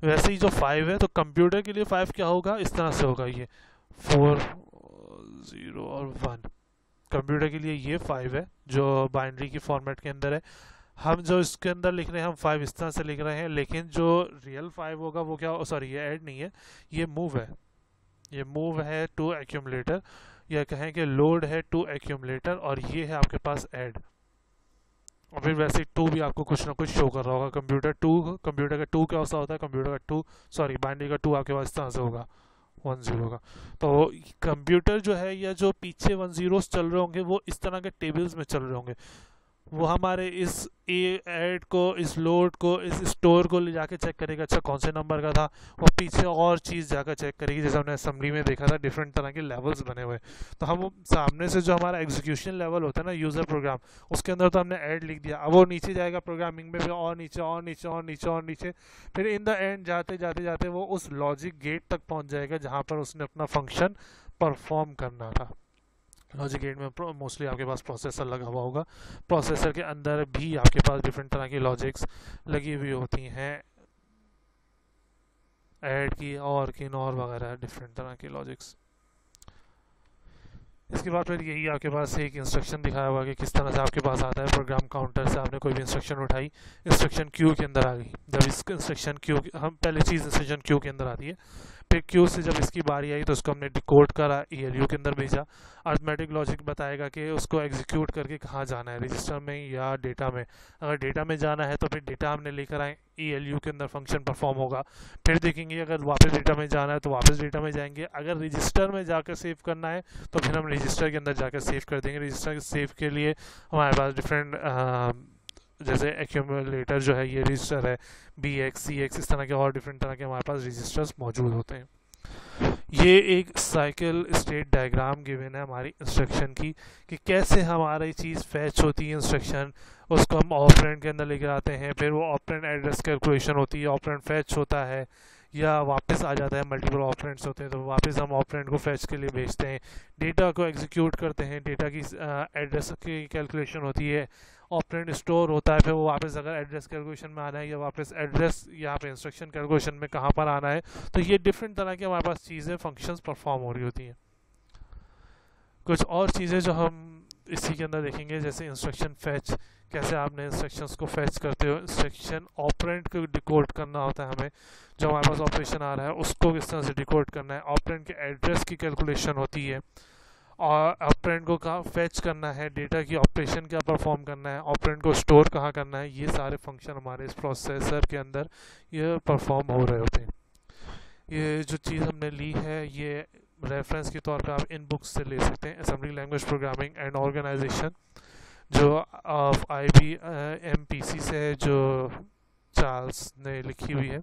वैसे ही जो 5 है तो कंप्यूटर के लिए 5 क्या होगा, इस तरह से होगा, ये 4 0 और 1। कंप्यूटर के लिए ये 5 है जो बाइनरी की फॉर्मेट के अंदर है। हम जो इसके अंदर लिख रहे हैं हम 5 इस तरह से लिख रहे हैं, लेकिन जो रियल 5 होगा वो क्या, सॉरी ये ऐड नहीं है, ये मूव है। ये मूव है टू एक्यूमुलेटर, या कहें कि लोड है टू एक्यूमुलेटर, और ये है आपके पास ऐड। और फिर वैसे 2 भी आपको कुछ ना कुछ शो कर रहा होगा। कंप्यूटर का 2 क्या सा होता है, कंप्यूटर का 2 सॉरी बाइनरी का 2 आपके पास इस तरह से होगा 1 0 का। तो कंप्यूटर जो है या जो पीछे 1 0 चल रहे होंगे वो इस तरह के टेबल्स में चल रहे होंगे। वो हमारे इस ऐड को, इस लोड को, इस स्टोर को ले जाके चेक करेगा, अच्छा कौन से नंबर का था। वो पीछे और चीज़ जाकर चेक करेगी, जैसे हमने असेंबली में देखा था डिफरेंट तरह के लेवल्स बने हुए। तो हम सामने से जो हमारा एग्जीक्यूशन लेवल होता है ना यूज़र प्रोग्राम, उसके अंदर तो हमने ऐड लिख दिया, अब वो नीचे जाएगा प्रोग्रामिंग में भी, और नीचे और नीचे और नीचे और नीचे, फिर इन द एंड जाते जाते जाते वो उस लॉजिक गेट तक पहुँच जाएगा जहाँ पर उसने अपना फंक्शन परफॉर्म करना था। लॉजिक गेट में मोस्टली आपके पास प्रोसेसर लगा हुआ होगा, प्रोसेसर के अंदर भी आपके पास डिफरेंट तरह की लॉजिक्स लगी हुई होती हैं, ऐड की और की नॉर वगैरह डिफरेंट तरह की लॉजिक्स। इसके बाद फिर यही आपके पास एक इंस्ट्रक्शन दिखाया हुआ कि किस तरह से आपके पास आता है प्रोग्राम काउंटर से आपने कोई भी इंस्ट्रक्शन उठाई, इंस्ट्रक्शन क्यू के अंदर आ गई। जब इस इंस्ट्रक्शन क्यू, हम पहले चीज़ इंस्ट्रक्शन क्यू के अंदर आती है, फिर क्यू से जब इसकी बारी आई तो उसको हमने डिकोड करा, ELU के अंदर भेजा। अर्थमेटिक लॉजिक बताएगा कि उसको एग्जीक्यूट करके कहाँ जाना है, रजिस्टर में या डेटा में। अगर डेटा में जाना है तो फिर डेटा हमने लेकर आए, ELU के अंदर फंक्शन परफॉर्म होगा। फिर देखेंगे अगर वापस डेटा में जाना है तो वापस डेटा में जाएंगे, अगर रजिस्टर में जाकर सेव करना है तो फिर हम रजिस्टर के अंदर जाकर सेव कर देंगे। रजिस्टर के सेव के लिए हमारे पास डिफरेंट जैसे एक्यूमुलेटर जो है, ये रजिस्टर है, BX CX, इस तरह के और डिफरेंट तरह के हमारे पास रजिस्टर्स मौजूद होते हैं। ये एक साइकिल स्टेट डायग्राम गिवन है हमारी इंस्ट्रक्शन की कि कैसे हमारी चीज़ फैच होती है इंस्ट्रक्शन, उसको हम ऑपरेंड के अंदर लेकर आते हैं, फिर वो ऑपरेंड एड्रेस कैलकुलेशन होती है, ऑपरेंड फैच होता है या वापस आ जाता है, मल्टीपल ऑपरेंड्स होते हैं तो वापस हम ऑपरेंड को फैच के लिए भेजते हैं, डेटा को एग्जीक्यूट करते हैं, डेटा की एड्रेस की कैलकुलेशन होती है, ऑपरेंड स्टोर होता है, फिर वो वापस अगर एड्रेस कैलकुलेशन में आना है या वापस एड्रेस यहाँ पे इंस्ट्रक्शन कैलकुलेशन में कहाँ पर आना है। तो ये डिफरेंट तरह की हमारे पास चीज़ें फंक्शंस परफॉर्म हो रही होती हैं। कुछ और चीज़ें जो हम इसी के अंदर देखेंगे, जैसे इंस्ट्रक्शन फैच, कैसे आपने इंस्ट्रक्शंस को फैच करते हो, इंस्ट्रक्शन ऑपरेंड को डिकोड करना होता है हमें, जो हमारे पास ऑपरेशन आ रहा है उसको किस तरह से डिकोड करना है, ऑपरेंड के एड्रेस की कैलकुलेशन होती है, और ऑपरेंड को कहाँ फैच करना है, डेटा की ऑपरेशन क्या परफॉर्म करना है, ऑपरेंड को स्टोर कहाँ करना है, ये सारे फंक्शन हमारे इस प्रोसेसर के अंदर ये परफॉर्म हो रहे होते हैं। ये जो चीज़ हमने ली है ये रेफरेंस के तौर पे आप इन बुक्स से ले सकते हैं, assembly language programming and organization जो IBM PC से है, जो चार्ल्स ने लिखी हुई है।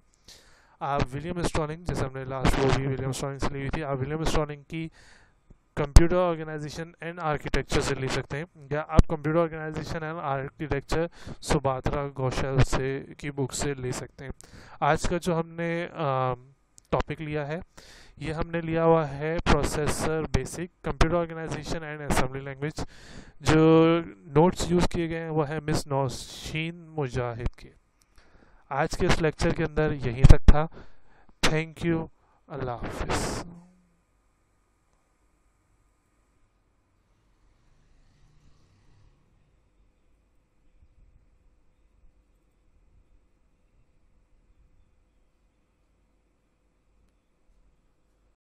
आप विलियम स्टॉर्लिंग, जैसे हमने लास्ट वो भी विलियम स्टॉर्लिंग से ली हुई थी, आप विलियम स्टॉर्लिंग की कंप्यूटर ऑर्गेनाइजेशन एंड आर्किटेक्चर से ले सकते हैं, या आप computer organisation and architecture Subrata Ghoshal से की बुक से ले सकते हैं। आज का जो हमने टॉपिक लिया है, ये हमने लिया हुआ है processor basic, computer organisation and assembly language. जो नोट्स यूज़ किए गए हैं वो है मिस नौशीन मुजाहिद के। आज के इस लेक्चर के अंदर यहीं तक था। थैंक यू, अल्लाह हाफिज़।